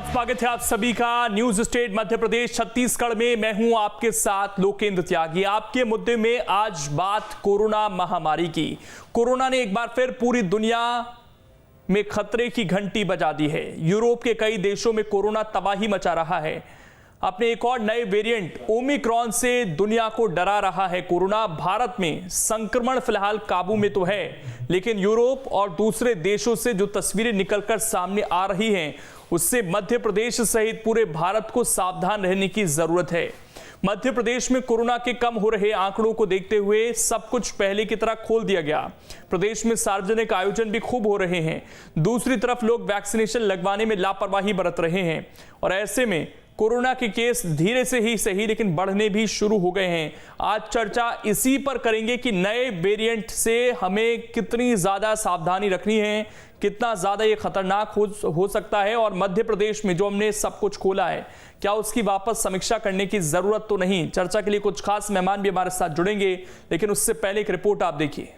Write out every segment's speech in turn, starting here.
स्वागत है आप सभी का न्यूज स्टेट मध्य प्रदेश छत्तीसगढ़ में। मैं हूं आपके साथ लोकेंद्र त्यागी। आपके मुद्दे में आज बात कोरोना महामारी की। कोरोना ने एक बार फिर पूरी दुनिया में खतरे की घंटी बजा दी है। यूरोप के कई देशों में कोरोना तबाही मचा रहा है। अपने एक और नए वेरिएंट ओमिक्रॉन से दुनिया को डरा रहा है कोरोना। भारत में संक्रमण फिलहाल काबू में तो है, लेकिन यूरोप और दूसरे देशों से जो तस्वीरें निकलकर सामने आ रही हैं, उससे मध्य प्रदेश सहित पूरे भारत को सावधान रहने की जरूरत है। मध्य प्रदेश में कोरोना के कम हो रहे आंकड़ों को देखते हुए सब कुछ पहले की तरह खोल दिया गया। प्रदेश में सार्वजनिक आयोजन भी खूब हो रहे हैं। दूसरी तरफ लोग वैक्सीनेशन लगवाने में लापरवाही बरत रहे हैं और ऐसे में कोरोना के केस धीरे से ही सही लेकिन बढ़ने भी शुरू हो गए हैं। आज चर्चा इसी पर करेंगे कि नए वेरिएंट से हमें कितनी ज्यादा सावधानी रखनी है, कितना ज्यादा ये खतरनाक हो सकता है और मध्य प्रदेश में जो हमने सब कुछ खोला है, क्या उसकी वापस समीक्षा करने की जरूरत तो नहीं। चर्चा के लिए कुछ खास मेहमान भी हमारे साथ जुड़ेंगे, लेकिन उससे पहले एक रिपोर्ट आप देखिए।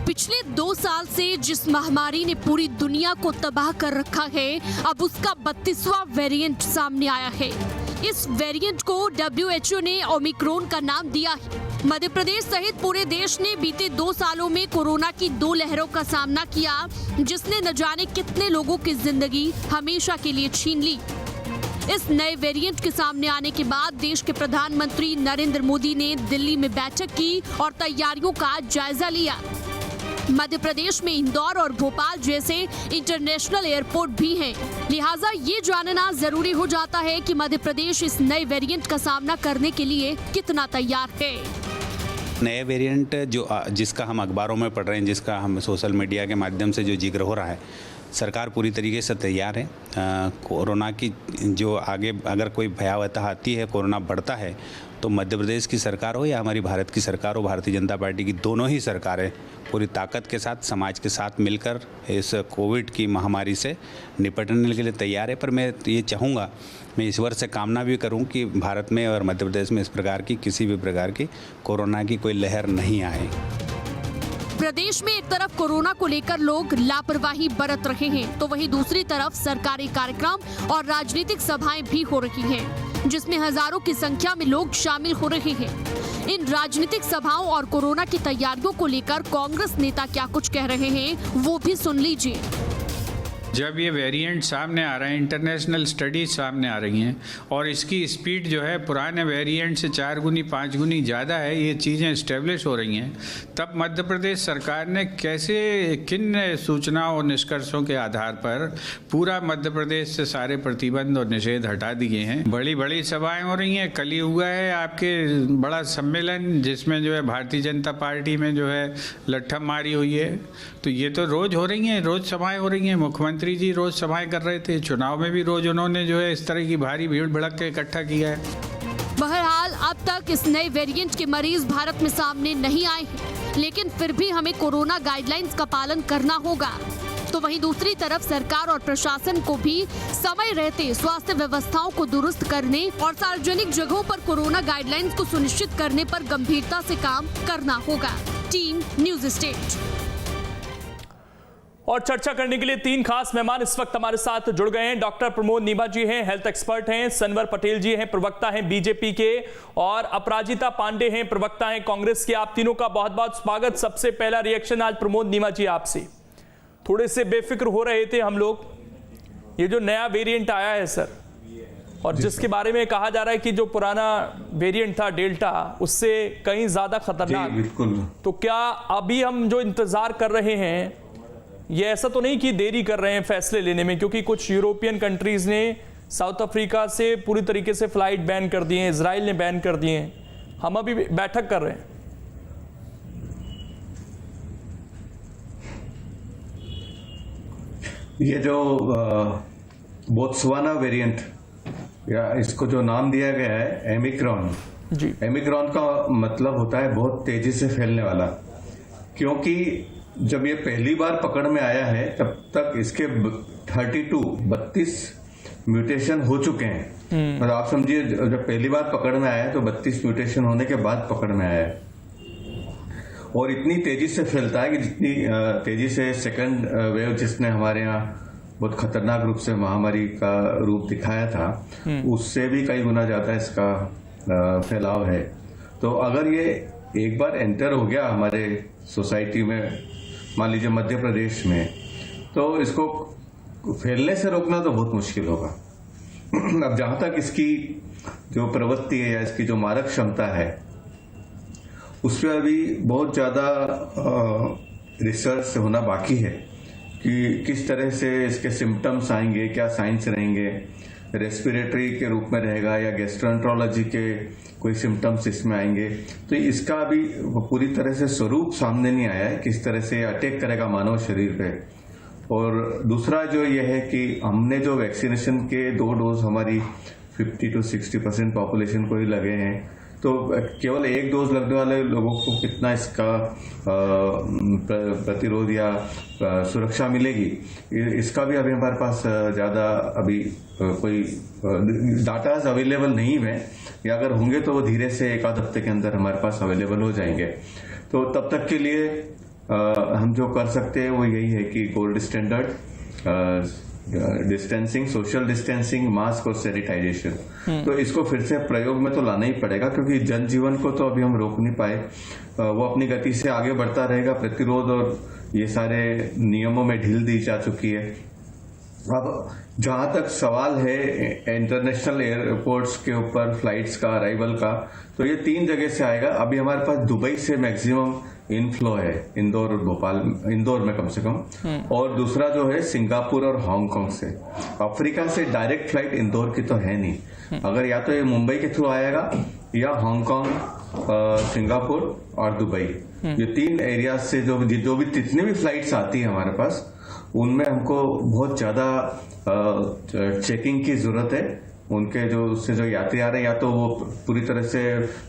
पिछले 2 साल से जिस महामारी ने पूरी दुनिया को तबाह कर रखा है, अब उसका 32वां वेरिएंट सामने आया है। इस वेरिएंट को WHO ने ओमिक्रॉन का नाम दिया है। मध्य प्रदेश सहित पूरे देश ने बीते 2 सालों में कोरोना की 2 लहरों का सामना किया, जिसने न जाने कितने लोगों की जिंदगी हमेशा के लिए छीन ली। इस नए वेरिएंट के सामने आने के बाद देश के प्रधानमंत्री नरेंद्र मोदी ने दिल्ली में बैठक की और तैयारियों का जायजा लिया। मध्य प्रदेश में इंदौर और भोपाल जैसे इंटरनेशनल एयरपोर्ट भी हैं, लिहाजा ये जानना जरूरी हो जाता है कि मध्य प्रदेश इस नए वेरिएंट का सामना करने के लिए कितना तैयार है। नए वेरिएंट जिसका हम अखबारों में पढ़ रहे हैं, जिसका हम सोशल मीडिया के माध्यम से जो जिक्र हो रहा है, सरकार पूरी तरीके से तैयार है। कोरोना की जो आगे अगर कोई भयावहता आती है, कोरोना बढ़ता है, तो मध्य प्रदेश की सरकार हो या हमारी भारत की सरकार हो, भारतीय जनता पार्टी की दोनों ही सरकारें पूरी ताकत के साथ समाज के साथ मिलकर इस कोविड की महामारी से निपटने के लिए तैयार है। पर मैं ये चाहूँगा, मैं ईश्वर से कामना भी करूँ कि भारत में और मध्य प्रदेश में इस प्रकार की किसी भी प्रकार की कोरोना की कोई लहर नहीं आए। प्रदेश में एक तरफ कोरोना को लेकर लोग लापरवाही बरत रहे हैं, तो वहीं दूसरी तरफ सरकारी कार्यक्रम और राजनीतिक सभाएं भी हो रही हैं, जिसमें हजारों की संख्या में लोग शामिल हो रहे हैं। इन राजनीतिक सभाओं और कोरोना की तैयारियों को लेकर कांग्रेस नेता क्या कुछ कह रहे हैं, वो भी सुन लीजिए। जब ये वेरिएंट सामने आ रहे हैं, इंटरनेशनल स्टडीज सामने आ रही हैं और इसकी स्पीड जो है पुराने वेरिएंट से 4 गुनी 5 गुनी ज़्यादा है, ये चीज़ें इस्टेब्लिश हो रही हैं, तब मध्य प्रदेश सरकार ने कैसे, किन सूचनाओं और निष्कर्षों के आधार पर पूरा मध्य प्रदेश से सारे प्रतिबंध और निषेध हटा दिए हैं। बड़ी बड़ी सभाएँ हो रही हैं। कल ही हुआ है आपके बड़ा सम्मेलन, जिसमें जो है भारतीय जनता पार्टी में जो है लट्ठम मारी हुई है। तो ये तो रोज़ हो रही हैं, रोज़ सभाएँ हो रही हैं। मुख्यमंत्री जी रोज सभाएं कर रहे थे, चुनाव में भी रोज उन्होंने जो है इस तरह की भारी भीड़ भड़क के इकट्ठा किया है। बहरहाल अब तक इस नए वेरिएंट के मरीज भारत में सामने नहीं आए हैं, लेकिन फिर भी हमें कोरोना गाइडलाइंस का पालन करना होगा। तो वहीं दूसरी तरफ सरकार और प्रशासन को भी समय रहते स्वास्थ्य व्यवस्थाओं को दुरुस्त करने और सार्वजनिक जगहों पर कोरोना गाइडलाइंस को सुनिश्चित करने पर गंभीरता से काम करना होगा। Team news state. और चर्चा करने के लिए 3 खास मेहमान इस वक्त हमारे साथ जुड़ गए हैं। डॉक्टर प्रमोद नीमा जी हैं, हेल्थ एक्सपर्ट हैं। सनवर पटेल जी हैं, प्रवक्ता हैं बीजेपी के। और अपराजिता पांडे हैं, प्रवक्ता हैं कांग्रेस के। आप तीनों का बहुत बहुत स्वागत। सबसे पहला रिएक्शन आज प्रमोद नीमा जी आपसे। थोड़े से बेफिक्र हो रहे थे हम लोग, ये जो नया वेरिएंट आया है सर, और जिसके बारे में कहा जा रहा है कि जो पुराना वेरिएंट था डेल्टा, उससे कहीं ज्यादा खतरनाक। बिल्कुल। तो क्या अभी हम जो इंतजार कर रहे हैं, ये ऐसा तो नहीं कि देरी कर रहे हैं फैसले लेने में, क्योंकि कुछ यूरोपियन कंट्रीज ने साउथ अफ्रीका से पूरी तरीके से फ्लाइट बैन कर दिए हैं, इजराइल ने बैन कर दिए हैं, हम अभी बैठक कर रहे हैं। ये जो बोत्सवाना वेरिएंट, या इसको जो नाम दिया गया है ओमिक्रॉन जी, ओमिक्रॉन का मतलब होता है बहुत तेजी से फैलने वाला, क्योंकि जब ये पहली बार पकड़ में आया है तब तक इसके 32 म्यूटेशन हो चुके हैं। और आप समझिए, जब पहली बार पकड़ में आया है तो 32 म्यूटेशन होने के बाद पकड़ में आया है, और इतनी तेजी से फैलता है कि जितनी तेजी से सेकंड वेव जिसने हमारे यहाँ बहुत खतरनाक रूप से महामारी का रूप दिखाया था, उससे भी कई गुना ज्यादा इसका फैलाव है। तो अगर ये एक बार एंटर हो गया हमारे सोसाइटी में, मान लीजिए मध्य प्रदेश में, तो इसको फैलने से रोकना तो बहुत मुश्किल होगा। अब जहां तक इसकी जो प्रवृत्ति है या इसकी जो मारक क्षमता है, उस पर अभी बहुत ज्यादा रिसर्च होना बाकी है कि किस तरह से इसके सिम्टम्स आएंगे, क्या साइंस रहेंगे, रेस्पिरेटरी के रूप में रहेगा या गैस्ट्रोएंटरोलॉजी के कोई सिम्टम्स इसमें आएंगे। तो इसका अभी पूरी तरह से स्वरूप सामने नहीं आया है, किस तरह से अटैक करेगा मानव शरीर पे। और दूसरा जो ये है कि हमने जो वैक्सीनेशन के 2 डोज हमारी 50 to 60% पॉपुलेशन को ही लगे हैं, तो केवल 1 डोज लगने वाले लोगों को कितना इसका प्रतिरोध या सुरक्षा मिलेगी, इसका भी अभी हमारे पास ज्यादा अभी कोई डाटा अवेलेबल नहीं है, या अगर होंगे तो वो धीरे से 1 आध हफ्ते के अंदर हमारे पास अवेलेबल हो जाएंगे। तो तब तक के लिए हम जो कर सकते हैं वो यही है कि gold standard, distancing, social distancing, mask और सैनिटाइजेशन। तो इसको फिर से प्रयोग में तो लाना ही पड़ेगा, क्योंकि जनजीवन को तो अभी हम रोक नहीं पाए, वो अपनी गति से आगे बढ़ता रहेगा। प्रतिरोध और ये सारे नियमों में ढील दी जा चुकी है। अब जहां तक सवाल है इंटरनेशनल एयरपोर्ट्स के ऊपर फ्लाइट्स का, अराइवल का, तो ये 3 जगह से आएगा। अभी हमारे पास दुबई से मैक्सिमम इनफ्लो है, इंदौर, भोपाल, इंदौर में कम से कम, और दूसरा जो है सिंगापुर और हांगकांग से। अफ्रीका से डायरेक्ट फ्लाइट इंदौर की तो है नहीं, अगर या तो ये मुंबई के थ्रू आएगा या हांगकांग, सिंगापुर और दुबई, ये 3 एरिया से जो भी जितनी भी फ्लाइट्स आती है हमारे पास, उनमें हमको बहुत ज्यादा चेकिंग की जरूरत है। उनके जो उससे जो यात्री आ रहे हैं, या तो वो पूरी तरह से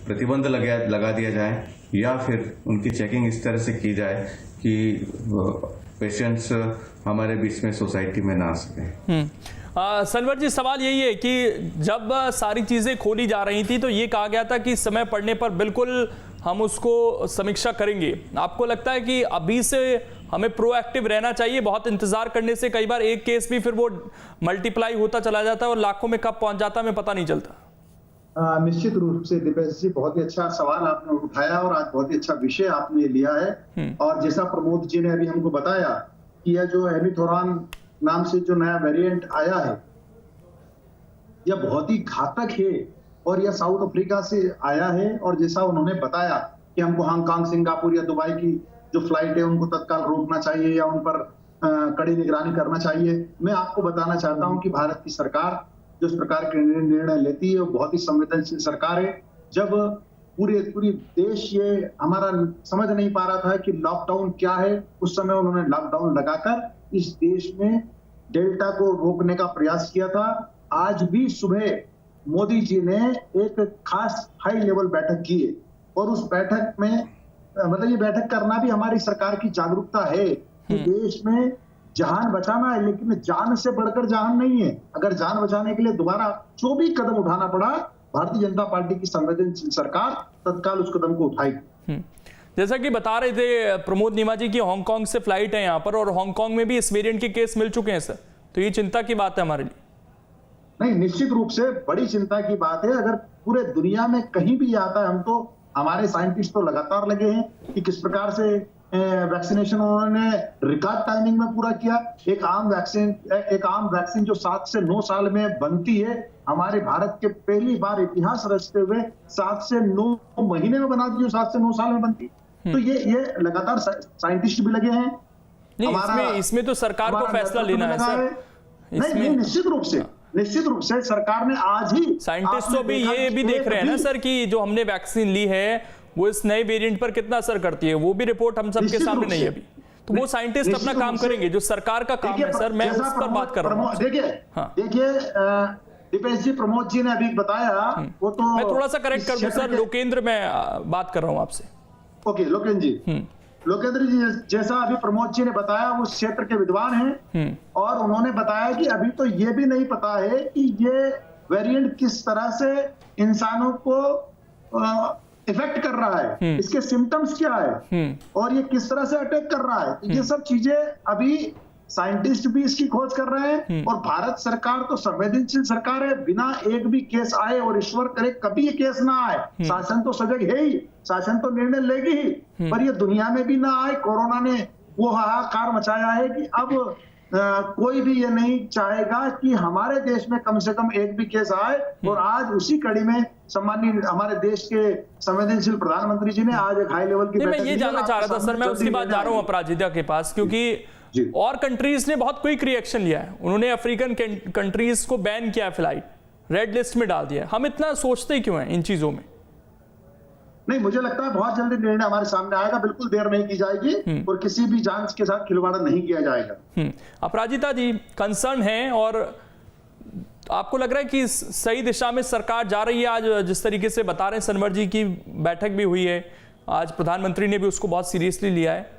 प्रतिबंध लगा दिया जाए, या फिर उनकी चेकिंग इस तरह से की जाए कि पेशेंट्स हमारे बीच में सोसाइटी में ना आ सके। सनवर जी, सवाल यही है कि जब सारी चीजें खोली जा रही थी तो ये कहा गया था कि समय पड़ने पर बिल्कुल हम उसको समीक्षा करेंगे। आपको लगता है कि अभी से हमें प्रोएक्टिव रहना चाहिए? बहुत इंतजार करने से कई बार एक केस भी फिर वो मल्टीप्लाई होता चला जाता है और लाखों में कब पहुंच जाता है हमें पता नहीं चलता। निश्चित रूप से दिपेश जी, बहुत ही अच्छा सवाल आपने उठाया और आज बहुत ही अच्छा विषय आपने लिया है। और जैसा प्रमोद जी ने अभी हमको बताया कि यह जो ओमिक्रॉन नाम से जो नया वेरिएंट आया है, यह बहुत ही घातक है और यह साउथ अफ्रीका से आया है। और जैसा उन्होंने बताया कि हमको हांगकांग, सिंगापुर या दुबई की जो फ्लाइट है उनको तत्काल रोकना चाहिए या उन पर कड़ी निगरानी करना चाहिए। मैं आपको बताना चाहता हूं कि भारत की सरकार जो इस प्रकार के निर्णय लेती है वो बहुत ही संवेदनशील सरकार है। जब पूरी देश ये हमारा समझ नहीं पा रहा था कि लॉकडाउन क्या है, उस समय उन्होंने लॉकडाउन लगाकर इस देश में डेल्टा को रोकने का प्रयास किया था। आज भी सुबह मोदी जी ने एक खास हाई लेवल बैठक की है और उस बैठक में मतलब ये बैठक करना भी हमारी सरकार की जागरूकता है कि देश में जान बचाना है, लेकिन जान से बढ़कर जान नहीं है। अगर जान बचाने के लिए दोबारा जो भी कदम उठाना पड़ा, भारतीय जनता पार्टी की संवेदनशील सरकार तत्काल उस कदम को उठाएगी। जैसा कि बता रहे थे प्रमोद नीमा जी की हांगकांग से फ्लाइट है यहाँ पर और हांगकांग में भी इस वेरिएंट के केस मिल चुके हैं सर, तो ये चिंता की बात है हमारे लिए? नहीं, निश्चित रूप से बड़ी चिंता की बात है। अगर पूरे दुनिया में कहीं भी आता है, हम तो हमारे साइंटिस्ट तो लगातार लगे हैं कि किस प्रकार से वैक्सीनेशन उन्होंने रिकॉर्ड टाइमिंग में पूरा किया। एक आम वैक्सीन जो 7 से 9 साल में बनती है, हमारे भारत के पहली बार इतिहास रचते हुए 7 से 9 महीने में बना दी, जो 7 से 9 साल में बनती। तो ये लगातार साइंटिस्ट भी लगे हैं। नहीं, इसमें तो सरकार को फैसला लेना है सर। नहीं, निश्चित रूप से सरकार ने आज ही, साइंटिस्ट तो भी ये भी देख रहे हैं ना सर कि जो हमने वैक्सीन ली है वो इस नए वेरिएंट पर कितना असर करती है, वो भी रिपोर्ट हम सबके सामने नहीं है अभी। तो वो साइंटिस्ट अपना काम करेंगे, जो सरकार का काम है सर, मैं उस पर बात कर रहा हूँ। देखिए दीपेश जी, प्रमोद जी ने अभी बताया, वो तो मैं थोड़ा सा करेक्ट कर दूं सर, लोकेंद्र मैं बात कर रहा हूँ आपसे। ओके, लोकेंद्र जी जैसा अभी प्रमोद जी ने बताया, वो क्षेत्र के विद्वान हैं और उन्होंने बताया कि अभी तो ये भी नहीं पता है कि ये वेरिएंट किस तरह से इंसानों को इफेक्ट कर रहा है, इसके सिम्टम्स क्या है और ये किस तरह से अटैक कर रहा है। ये सब चीजें अभी साइंटिस्ट भी इसकी खोज कर रहे हैं और भारत सरकार तो संवेदनशील सरकार है, बिना एक भी केस आए और ईश्वर करे कभी ये केस ना आए, शासन तो सजग है ही, शासन तो निर्णय लेगी ही, पर ये दुनिया में भी ना आए। कोरोना ने वो हाहाकार मचाया है कि अब कोई भी ये नहीं चाहेगा कि हमारे देश में कम से कम एक भी केस आए। और आज उसी कड़ी में सम्माननीय हमारे देश के संवेदनशील प्रधानमंत्री जी ने आज एक हाई लेवल की मैं ये जानना चाह रहा था सर, मैं उसकी बात जा रहा हूँ अपराजिता के पास, क्योंकि और कंट्रीज ने बहुत क्विक रिएक्शन लिया है। उन्होंने अफ्रीकन कंट्रीज को बैन किया, फ्लाइट रेड लिस्ट में डाल दिया। हम इतना सोचते क्यों हैं इन चीजों में? नहीं, मुझे लगता है बहुत जल्दी निर्णय हमारे सामने आएगा, बिल्कुल देर नहीं की जाएगी और किसी भी जांच के साथ खिलवाड़ नहीं किया जाएगा। अपराजिता जी, कंसर्न है और आपको लग रहा है कि सही दिशा में सरकार जा रही है? आज जिस तरीके से बता रहे हैं, सनवर जी की बैठक भी हुई है, आज प्रधानमंत्री ने भी उसको बहुत सीरियसली लिया है।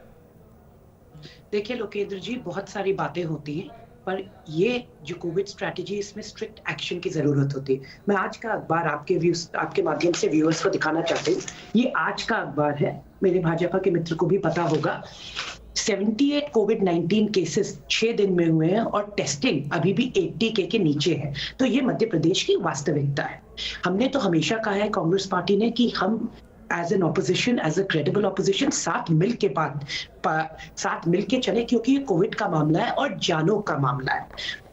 देखिए लोकेंद्र जी, बहुत सारी बातें होती हैं, पर ये जो कोविड स्ट्रैटेजी, इसमें स्ट्रिक्ट एक्शन की जरूरत होती है। मैं आज का अखबार आपके माध्यम से व्यूअर्स को दिखाना चाहती हूँ। ये आज का अखबार है, मेरे भाजपा के मित्र को भी पता होगा। 78 कोविड-19 केसेस 6 दिन में हुए हैं और टेस्टिंग अभी भी 80 के नीचे है। तो ये मध्य प्रदेश की वास्तविकता है। हमने तो हमेशा कहा है कांग्रेस पार्टी ने कि हम as an opposition, as a credible opposition साथ मिल के चले, क्योंकि ये कोविड का मामला है और जानों का मामला है।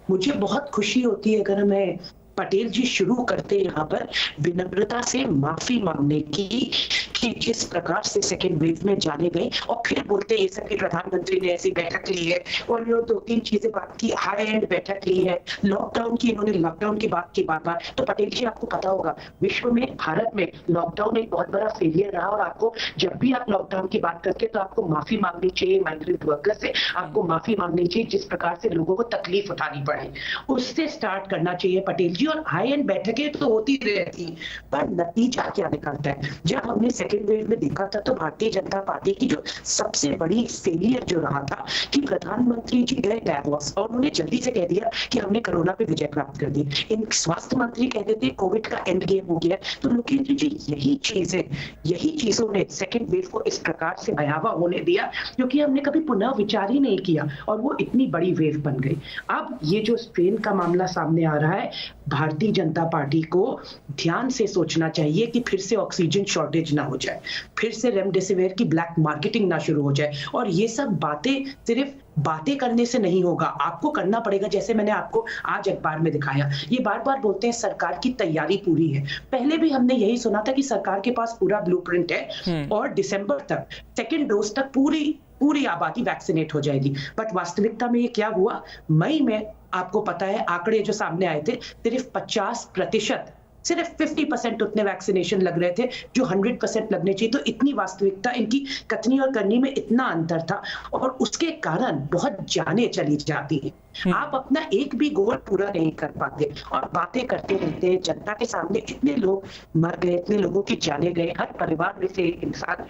मुझे बहुत खुशी होती है अगर मैं पटेल जी शुरू करते यहाँ पर विनम्रता से माफी मांगने की, कि जिस प्रकार से सेकेंड वेव में जाने गए और फिर बोलते ये सब कि प्रधानमंत्री ने ऐसी बैठक ली है और ये 2-3 चीजें बात की, हाई एंड बैठक ली है, लॉकडाउन की, इन्होंने लॉकडाउन की बात की बार-बार। तो पटेल जी, आपको पता होगा विश्व में, भारत में लॉकडाउन एक बहुत बड़ा फेलियर रहा और आपको जब भी आप लॉकडाउन की बात करते हैं तो आपको माफी मांगनी चाहिए माइग्रेंट वर्कर से, आपको माफी मांगनी चाहिए जिस प्रकार से लोगों को तकलीफ उठानी पड़े, उससे स्टार्ट करना चाहिए पटेल जी। और हाई एंड बैठकें तो होती रहती, पर नतीजा क्या निकलता है? जब हमने सेकेंड वेव में देखा था तो भारतीय जनता पार्टी की जो सबसे बड़ी फेलियर जो रहा था कि प्रधानमंत्री जी गए डैवोस और उन्होंने जल्दी से कह दिया कि हमने कोरोना पे विजय प्राप्त कर दी। इन स्वास्थ्य मंत्री कहते थे कोविड का एंड गेम हो गया। तो लोकेंद्र जी, यही चीजों ने सेकेंड वेव को इस प्रकार से भयावह होने दिया, क्योंकि हमने कभी पुनः विचार ही नहीं किया और वो इतनी बड़ी वेव बन गई। अब ये जो स्ट्रेन का मामला सामने आ रहा है, भारतीय जनता पार्टी को ध्यान से सोचना चाहिए कि फिर से ऑक्सीजन शॉर्टेज ना हो जाए, फिर से रेमडेसिविर की ब्लैक मार्केटिंग ना शुरू हो जाए। और ये सब बातें सिर्फ बातें करने से नहीं होगा, आपको करना पड़ेगा। जैसे मैंने आपको आज अखबार में दिखाया, ये बार बार बोलते हैं सरकार की तैयारी पूरी है। पहले भी हमने यही सुना था कि सरकार के पास पूरा ब्लूप्रिंट है और दिसंबर तक, सेकेंड डोज तक पूरी आबादी वैक्सीनेट हो जाएगी। बट वास्तविकता में ये क्या हुआ? मई में आपको पता है आंकड़े जो सामने आए थे, सिर्फ 50%, सिर्फ 50% उतने वैक्सीनेशन लग रहे थे जो 100% लगने चाहिए। तो इतनी वास्तविकता, इनकी कथनी और करनी में इतना अंतर था और उसके कारण बहुत जानें चली जाती है। आप अपना एक भी गोल पूरा नहीं कर पाते और बातें करते रहते हैं। जनता के सामने इतने लोग मर गए, इतने लोगों की जाने गए, हर परिवार में से एक इंसान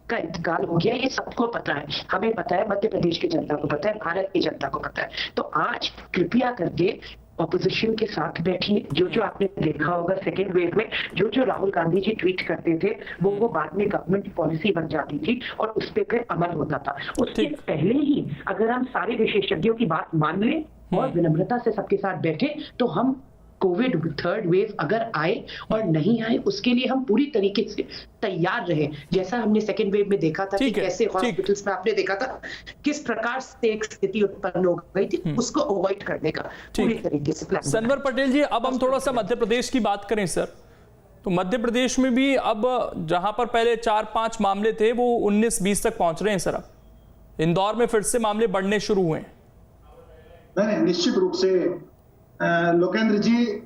का इंतकाल हो गया। ये सबको पता है, हमें पता है, मध्य प्रदेश की जनता को पता है, भारत की जनता को पता है। तो आज कृपया करके ऑपोजिशन के साथ बैठिए। जो आपने देखा होगा सेकेंड वेव में जो राहुल गांधी जी ट्वीट करते थे वो बाद में गवर्नमेंट पॉलिसी बन जाती थी और उस पे फिर अमल होता था। उसके पहले ही अगर हम सारे विशेषज्ञों की बात मान लें और विनम्रता से सबके साथ बैठे तो हम कोविड थर्ड वेव अगर आए और नहीं आए उसके लिए हम पूरी तरीके से तैयार रहे। जैसा हमने सेकेंड वेव में देखा था कि कैसे हॉस्पिटल्स में आपने देखा था किस प्रकार से एक स्थिति उत्पन्न हो गई थी, उसको अवॉइड करने का पूरी तरीके से प्लान। सनवर पटेल जी, अब हम थोड़ा सा मध्य प्रदेश की बात करें सर। तो मध्य प्रदेश में भी अब जहां पर पहले 4-5 मामले थे वो 19-20 तक पहुंच रहे हैं सर। अब इंदौर में फिर से मामले बढ़ने शुरू हुए हैं। नहीं, निश्चित रूप से लोकेंद्र जी,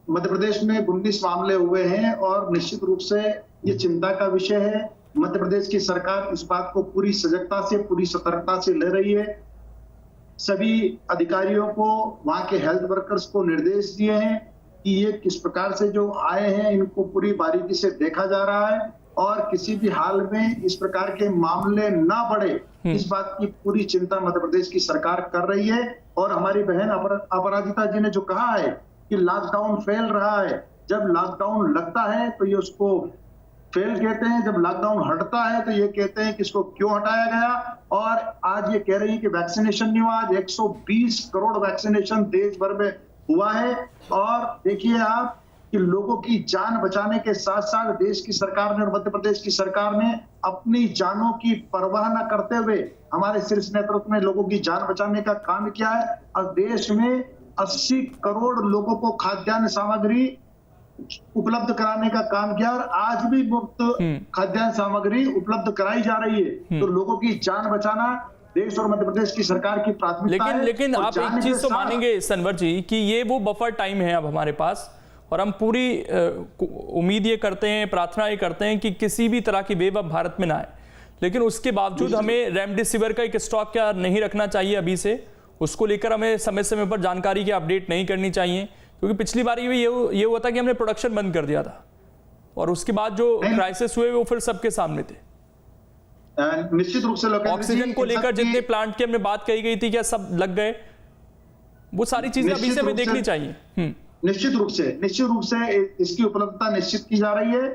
मध्य प्रदेश में 19 मामले हुए हैं और निश्चित रूप से ये चिंता का विषय है। मध्य प्रदेश की सरकार इस बात को पूरी सजगता से, पूरी सतर्कता से ले रही है। सभी अधिकारियों को, वहां के हेल्थ वर्कर्स को निर्देश दिए हैं कि ये किस प्रकार से जो आए हैं इनको पूरी बारीकी से देखा जा रहा है और किसी भी हाल में इस प्रकार के मामले ना बढ़े, इस बात की पूरी चिंता मध्य प्रदेश की सरकार कर रही है। और हमारी बहन अपराजिता जी ने जो कहा है कि लॉकडाउन फैल रहा है, जब लॉकडाउन लगता है तो ये उसको फेल कहते हैं, जब लॉकडाउन हटता है तो ये कहते हैं कि इसको क्यों हटाया गया। और आज ये कह रही है कि वैक्सीनेशन नहीं हुआ। आज 120 करोड़ वैक्सीनेशन देश भर में हुआ है। और देखिए आप कि लोगों की जान बचाने के साथ साथ देश की सरकार ने और मध्य प्रदेश की सरकार ने अपनी जानों की परवाह न करते हुए हमारे शीर्ष नेतृत्व में लोगों की जान बचाने का काम किया है। और देश में 80 करोड़ लोगों को खाद्यान्न सामग्री उपलब्ध कराने का काम किया और आज भी मुफ्त खाद्यान्न सामग्री उपलब्ध कराई जा रही है। तो लोगों की जान बचाना देश और मध्य प्रदेश की सरकार की प्राथमिकता है। लेकिन आप एक चीज तो मानेंगे सनवर जी कि ये वो बफर टाइम है अब हमारे पास, और हम पूरी उम्मीद ये करते हैं, प्रार्थना ये करते हैं कि किसी भी तरह की वेव अब भारत में ना आए। लेकिन उसके बावजूद हमें रेमडेसिविर का एक स्टॉक क्या नहीं रखना चाहिए अभी से, उसको लेकर हमें समय समय पर जानकारी की अपडेट नहीं करनी चाहिए, क्योंकि पिछली बार ये हुआ था कि हमने प्रोडक्शन बंद कर दिया था और उसके बाद जो क्राइसिस हुए वो फिर सबके सामने थे। निश्चित रूप से ऑक्सीजन को लेकर जितने प्लांट की हमने बात कही गई थी क्या सब लग गए, वो सारी चीजें अभी से हमें देखनी चाहिए। निश्चित रूप से इसकी उपलब्धता निश्चित की जा रही है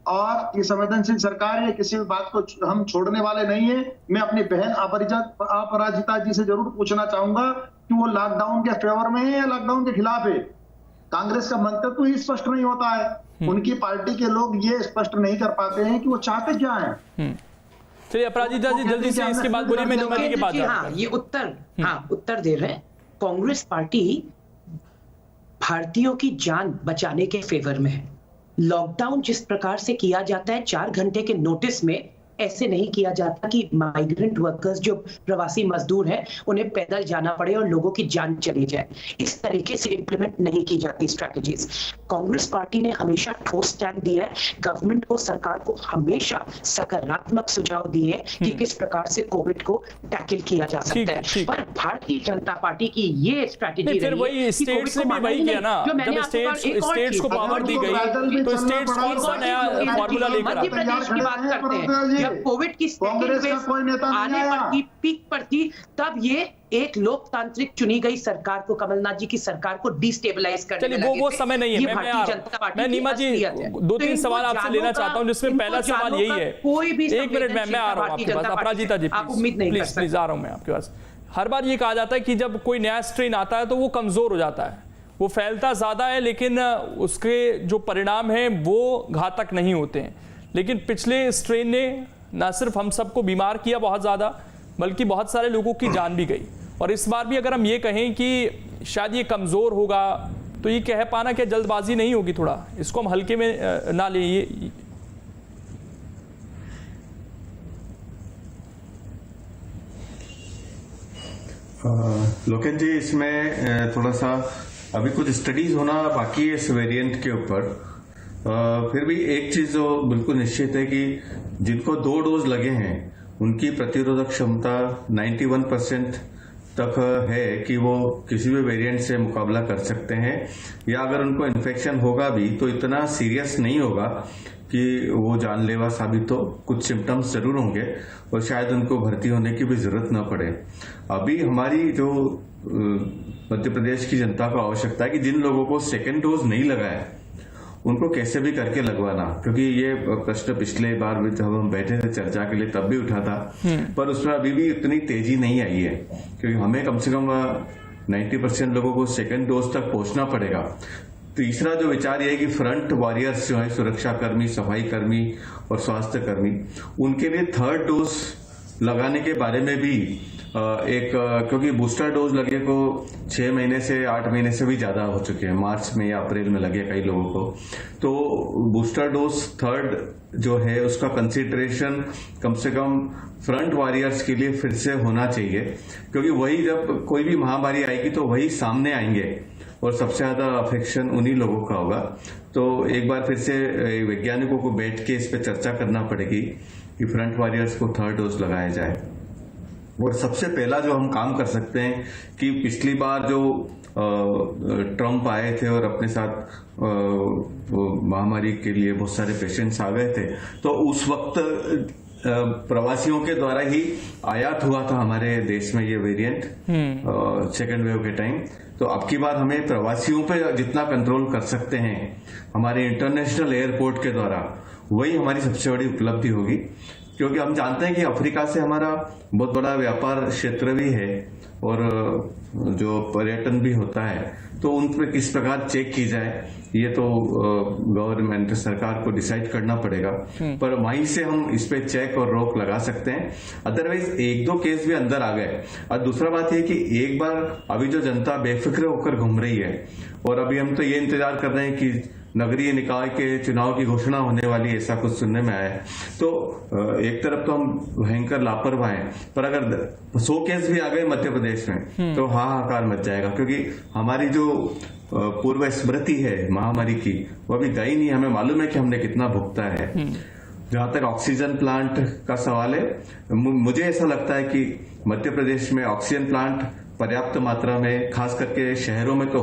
और ये संवेदनशील सरकार है, किसी भी बात को हम छोड़ने वाले नहीं है। मैं अपनी बहन अपराजिता जी से जरूर पूछना चाहूंगा कि वो लॉकडाउन के फेवर में है या लॉकडाउन के खिलाफ है। कांग्रेस का मंतव्य ही स्पष्ट नहीं होता है, उनकी पार्टी के लोग ये स्पष्ट नहीं कर पाते हैं कि वो चाहते क्या है। चलिए अपराजिता जी जल्दी से इसके बाद बोलिए, मैं नीमा जी के पास ये उत्तर दे रहे हैं। कांग्रेस पार्टी भारतीयों की जान बचाने के फेवर में है। लॉकडाउन जिस प्रकार से किया जाता है 4 घंटे के नोटिस में, ऐसे नहीं किया जाता कि माइग्रेंट वर्कर्स जो प्रवासी मजदूर हैं उन्हें पैदल जाना पड़े और लोगों की जान चली जाए। इस तरीके से इंप्लीमेंट नहीं की जाती स्ट्रैटेजीज। कांग्रेस पार्टी ने हमेशा ठोस स्टैंड दिया है, गवर्नमेंट को, सरकार को हमेशा सकारात्मक सुझाव दिए कि किस प्रकार से कोविड को टैकल किया जा सकता है। पर भारतीय जनता पार्टी की ये स्ट्रैटेजी फिर वही स्टेट्स ने भी वही किया ना, जब स्टेट्स को पावर दी गई तो स्टेट्स कौन सा नया फॉर्मूला लेकर मध्य प्रदेश की बात करते हैं। जब कोविड की आने पर थी, पीक पर थी, तब ये एक लोकतांत्रिक चुनी गई सरकार को, कमलनाथ जी की सरकार को डिस्टेबलाइज करने लगे थे। वो समय नहीं है। मैं नीमा जी 2-3 सवाल आपसे लेना चाहता हूं, जिसमें पहला सवाल यही है। कोई भी एक मिनट में मैं आ रहा हूं आपके पास। अपराजिता जी प्लीज आ रहा हूं मैं आपके पास। हर बार ये कहा जाता है कि जब कोई नया स्ट्रेन आता है तो वो कमजोर हो जाता है, वो फैलता ज्यादा है, लेकिन उसके जो परिणाम है वो घातक नहीं होते हैं। लेकिन पिछले स्ट्रेन ने न सिर्फ हम सबको बीमार किया बहुत ज़्यादा, बल्कि बहुत सारे लोगों की जान भी गई। और इस बार भी अगर हम ये कहें कि शायद ये कमज़ोर होगा, तो ये कह पाना क्या जल्दबाजी नहीं होगी? थोड़ा इसको हम हल्के में ना ले। ये लोकेश जी, इसमें थोड़ा सा अभी कुछ स्टडीज होना बाकी है इस वेरिएंट के ऊपर। फिर भी एक चीज जो बिल्कुल निश्चित है कि जिनको 2 डोज लगे हैं उनकी प्रतिरोधक क्षमता 91% तक है कि वो किसी भी वेरिएंट से मुकाबला कर सकते हैं, या अगर उनको इन्फेक्शन होगा भी तो इतना सीरियस नहीं होगा कि वो जानलेवा साबित हो। कुछ सिम्टम्स जरूर होंगे और शायद उनको भर्ती होने की भी जरूरत न पड़े। अभी हमारी जो मध्य प्रदेश की जनता को आवश्यकता है कि जिन लोगों को 2nd डोज नहीं लगा है उनको कैसे भी करके लगवाना, क्योंकि ये प्रश्न पिछले बार भी जब हम बैठे थे चर्चा के लिए तब भी उठा था, पर उसमें अभी भी इतनी तेजी नहीं आई है, क्योंकि हमें कम से कम 90% लोगों को 2nd डोज तक पहुंचना पड़ेगा। तीसरा जो विचार यह है कि फ्रंट वॉरियर्स जो है, सुरक्षा कर्मी, सफाई कर्मी और स्वास्थ्य कर्मी, उनके लिए 3rd डोज लगाने के बारे में भी क्योंकि बूस्टर डोज लगे को 6 महीने से 8 महीने से भी ज्यादा हो चुके हैं, मार्च में या अप्रैल में लगे कई लोगों को। तो बूस्टर डोज 3rd जो है उसका कंसिडरेशन कम से कम फ्रंट वॉरियर्स के लिए फिर से होना चाहिए, क्योंकि वही जब कोई भी महामारी आएगी तो वही सामने आएंगे और सबसे ज्यादा अफेक्शन उन्हीं लोगों का होगा। तो एक बार फिर से वैज्ञानिकों को बैठ के इस पर चर्चा करना पड़ेगी कि फ्रंट वॉरियर्स को 3rd डोज लगाया जाए। और सबसे पहला जो हम काम कर सकते हैं कि पिछली बार जो ट्रंप आए थे और अपने साथ महामारी के लिए बहुत सारे पेशेंट्स आ गए थे, तो उस वक्त प्रवासियों के द्वारा ही आयात हुआ था हमारे देश में ये वेरिएंट सेकेंड वेव के टाइम। तो अब की बार हमें प्रवासियों पे जितना कंट्रोल कर सकते हैं हमारे इंटरनेशनल एयरपोर्ट के द्वारा, वही हमारी सबसे बड़ी उपलब्धि होगी। क्योंकि हम जानते हैं कि अफ्रीका से हमारा बहुत बड़ा व्यापार क्षेत्र भी है और जो पर्यटन भी होता है, तो उन पर किस प्रकार चेक की जाए ये तो गवर्नमेंट सरकार को डिसाइड करना पड़ेगा। पर वहीं से हम इस पे चेक और रोक लगा सकते हैं। अदरवाइज एक दो केस भी अंदर आ गए। और दूसरा बात यह कि एक बार अभी जो जनता बेफिक्र होकर घूम रही है, और अभी हम तो ये इंतजार कर रहे हैं कि नगरीय निकाय के चुनाव की घोषणा होने वाली, ऐसा कुछ सुनने में आया है। तो एक तरफ तो हम भयंकर लापरवाह हैं, पर अगर 100 केस भी आ गए मध्य प्रदेश में तो हाहाकार मच जाएगा। क्योंकि हमारी जो पूर्व स्मृति है महामारी की, वो अभी गई नहीं। हमें मालूम है कि हमने कितना भुगता है। जहां तक ऑक्सीजन प्लांट का सवाल है, मुझे ऐसा लगता है कि मध्य प्रदेश में ऑक्सीजन प्लांट पर्याप्त मात्रा में, खास करके शहरों में तो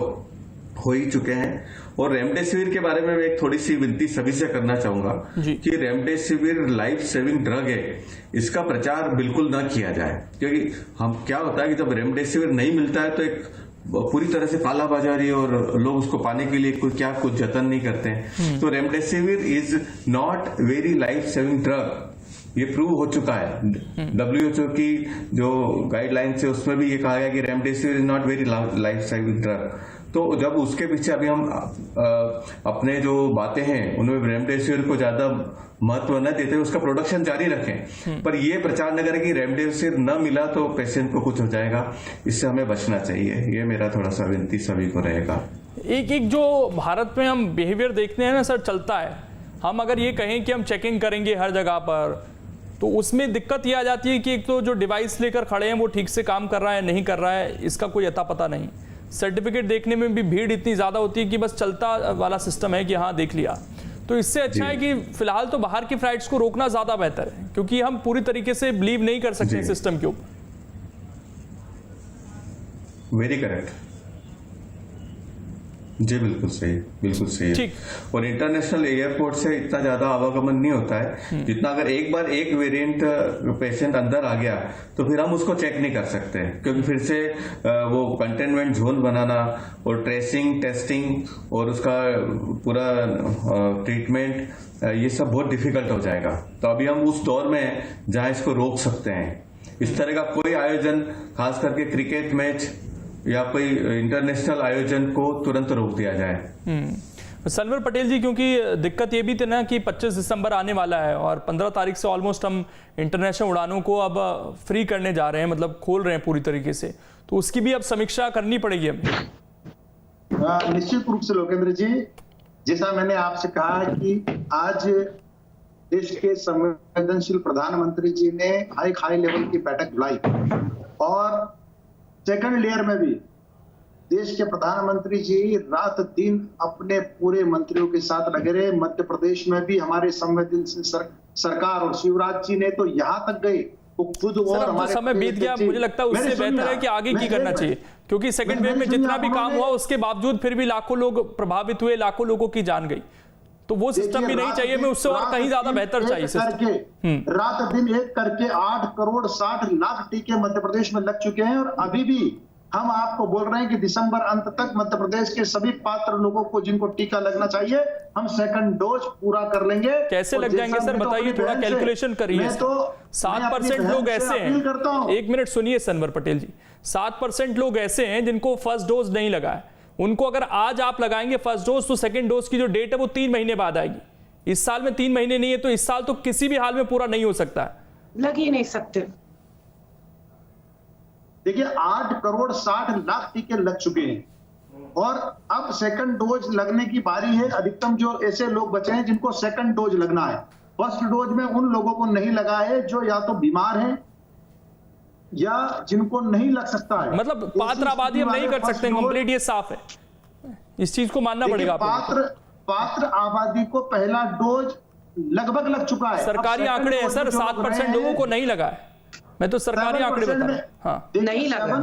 हो ही चुके हैं। और रेमडेसिविर के बारे में मैं एक थोड़ी सी विनती सभी से करना चाहूंगा कि रेमडेसिविर लाइफ सेविंग ड्रग है, इसका प्रचार बिल्कुल न किया जाए। क्योंकि हम क्या होता है कि जब रेमडेसिविर नहीं मिलता है तो एक पूरी तरह से कालाबाजारी और लोग उसको पाने के लिए कुछ जतन नहीं करते हैं। तो remdesivir is not very life saving drug, ये प्रूव हो चुका है। WHO की जो गाइडलाइंस है उसमें भी ये कहा गया कि remdesivir is not very life saving drug. तो जब उसके पीछे अभी हम अपने जो बातें हैं उनमें रेमडेसिविर को ज्यादा महत्व न देते, उसका प्रोडक्शन जारी रखें, पर ये प्रचार न करें कि रेमडेसिविर न मिला तो पेशेंट को कुछ हो जाएगा। इससे हमें बचना चाहिए। ये मेरा थोड़ा सा विनती सभी को रहेगा। एक जो भारत में हम बिहेवियर देखते हैं ना सर, चलता है, हम अगर ये कहें कि हम चेकिंग करेंगे हर जगह पर, तो उसमें दिक्कत ये आ जाती है कि एक तो जो डिवाइस लेकर खड़े हैं वो ठीक से काम कर रहा है नहीं कर रहा है, इसका कोई अता पता नहीं। सर्टिफिकेट देखने में भी भीड़ इतनी ज़्यादा होती है कि बस चलता वाला सिस्टम है कि हाँ देख लिया। तो इससे अच्छा है कि फिलहाल तो बाहर की फ्लाइट्स को रोकना ज़्यादा बेहतर है, क्योंकि हम पूरी तरीके से बिलीव नहीं कर सकते सिस्टम के ऊपर। वेरी करेक्ट जी, बिल्कुल सही, बिल्कुल सही है। और इंटरनेशनल एयरपोर्ट से इतना ज्यादा आवागमन नहीं होता है जितना अगर एक बार एक वेरिएंट पेशेंट अंदर आ गया तो फिर हम उसको चेक नहीं कर सकते, क्योंकि फिर से वो कंटेनमेंट जोन बनाना और ट्रेसिंग, टेस्टिंग और उसका पूरा ट्रीटमेंट, ये सब बहुत डिफिकल्ट हो जाएगा। तो अभी हम उस दौर में हैं जहां इसको रोक सकते हैं। इस तरह का कोई आयोजन, खास करके क्रिकेट मैच या कोई इंटरनेशनल आयोजन को तुरंत रोक दिया जाए। सनवर पटेल जी, क्योंकि दिक्कत ये भी थी ना कि 25 दिसंबर आने वाला है और 15 तारीख से ऑलमोस्ट हम इंटरनेशनल उड़ानों को अब फ्री करने जा रहे हैं, मतलब खोल रहे हैं पूरी तरीके से, तो उसकी भी अब समीक्षा करनी पड़ेगी हमें। निश्चित रूप से लोकेंद्र जी, जैसा मैंने आपसे कहा है कि आज देश के संवेदनशील प्रधानमंत्री जी ने हाई लेवल की बैठक बुलाई और सेकंड लेयर में भी देश के प्रधानमंत्री जी रात दिन अपने पूरे मंत्रियों के साथ लगे रहे। मध्य प्रदेश में भी हमारे संवेदनशील सरकार और शिवराज जी ने तो यहाँ तक गए वो खुद और हमारे समय बीत गया, मुझे लगता है उससे बेहतर है कि आगे की करना चाहिए, क्योंकि सेकंड वेव में जितना भी काम हुआ उसके बावजूद फिर भी लाखों लोग प्रभावित हुए, लाखों लोगों की जान गई। तो वो सिस्टम भी नहीं चाहिए, मैं उससे और कहीं ज्यादा बेहतर चाहिए सिस्टम। रात दिन एक करके 8 करोड़ 60 लाख टीके मध्य प्रदेश में लग चुके हैं और अभी भी हम आपको बोल रहे हैं कि दिसंबर अंत तक मध्य प्रदेश के सभी पात्र लोगों को जिनको टीका लगना चाहिए हम सेकंड डोज पूरा कर लेंगे। कैसे लग जाएंगे सर, बताइए, थोड़ा कैलकुलेशन करिए। 7% लोग ऐसे हैं, एक मिनट सुनिए सनवर पटेल जी, 7% लोग ऐसे हैं जिनको फर्स्ट डोज नहीं लगा है। उनको अगर आज आप लगाएंगे फर्स्ट डोज तो सेकंड डोज की जो डेट है वो 3 महीने बाद आएगी। इस साल में 3 महीने नहीं है तो इस साल तो किसी भी हाल में पूरा नहीं हो सकता है, लग ही नहीं सकते। देखिए 8 करोड़ 60 लाख टीके लग चुके हैं और अब सेकंड डोज लगने की बारी है। अधिकतम जो ऐसे लोग बचे हैं जिनको सेकंड डोज लगना है, फर्स्ट डोज में उन लोगों को नहीं लगा है जो या तो बीमार हैं या जिनको नहीं लग सकता है। मतलब पात्र आबादी हम नहीं कर सकते कंप्लीट, ये साफ है, इस चीज को मानना पड़ेगा। पात्र आबादी को पहला डोज लगभग लग चुका है। सरकारी आंकड़े हैं सर, 7% लोगों को नहीं लगा है, मैं तो सरकारी आंकड़े बता रहा हूं। हाँ, नहीं लगा।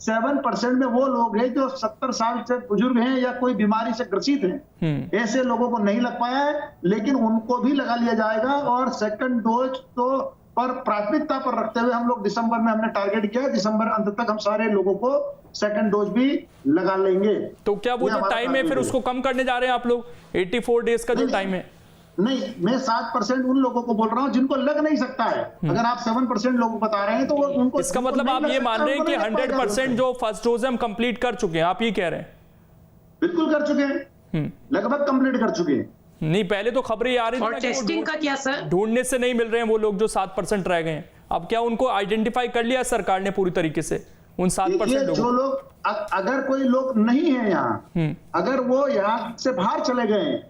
7% में वो लोग हैं जो 70 साल से बुजुर्ग हैं या कोई बीमारी से ग्रसित हैं। ऐसे लोगों को नहीं लग पाया है, लेकिन उनको भी लगा लिया जाएगा। और सेकंड डोज तो पर प्राथमिकता पर रखते हुए हम लोग दिसंबर में हमने टारगेट किया, दिसंबर अंत तक हम सारे लोगों को सेकंड डोज भी लगा लेंगे। तो क्या वो जो टाइम है फिर उसको कम करने जा रहे हैं आप लोग? 84 डेज का जो टाइम है? नहीं, मैं 7% उन लोगों को बोल रहा हूं जिनको लग नहीं सकता है। अगर आप 7% लोग बता रहे हैं तो वो उनको, इसका मतलब आप ये मान रहे हैं कि 100% जो फर्स्ट डोज हम कंप्लीट कर चुके हैं, आप ये कह रहे हैं? बिल्कुल कर चुके हैं, लगभग कंप्लीट कर चुके हैं। नहीं, पहले तो खबरें आ रही थी और टेस्टिंग का क्या सर? ढूंढने से नहीं मिल रहे हैं वो लोग जो 7% रह गए हैं। अब क्या उनको आइडेंटिफाई कर लिया सरकार ने पूरी तरीके से उन 7% लोगों? जो लोग अगर कोई लोग नहीं है यहाँ, अगर वो यहाँ से बाहर चले गए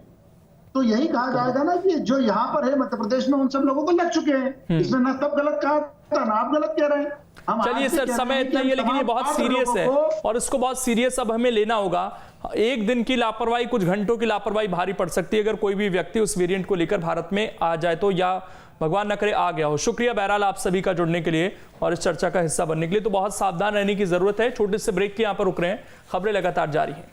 तो यही कहा जाएगा ना कि जो यहाँ पर है मध्य प्रदेश में उन सब लोगों को लग चुके हैं। इसमें ना तब गलत कहा था ना आप गलत कह रहे हैं। चलिए सर, समय इतना ही है, लेकिन ये बहुत सीरियस है और इसको बहुत सीरियस अब हमें लेना होगा। एक दिन की लापरवाही, कुछ घंटों की लापरवाही भारी पड़ सकती है अगर कोई भी व्यक्ति उस वेरिएंट को लेकर भारत में आ जाए तो, या भगवान न करे आ गया हो। शुक्रिया बहरहाल आप सभी का जुड़ने के लिए और इस चर्चा का हिस्सा बनने के लिए। तो बहुत सावधान रहने की जरूरत है। छोटे से ब्रेक के यहाँ पर रुक रहे हैं, खबरें लगातार जारी हैं।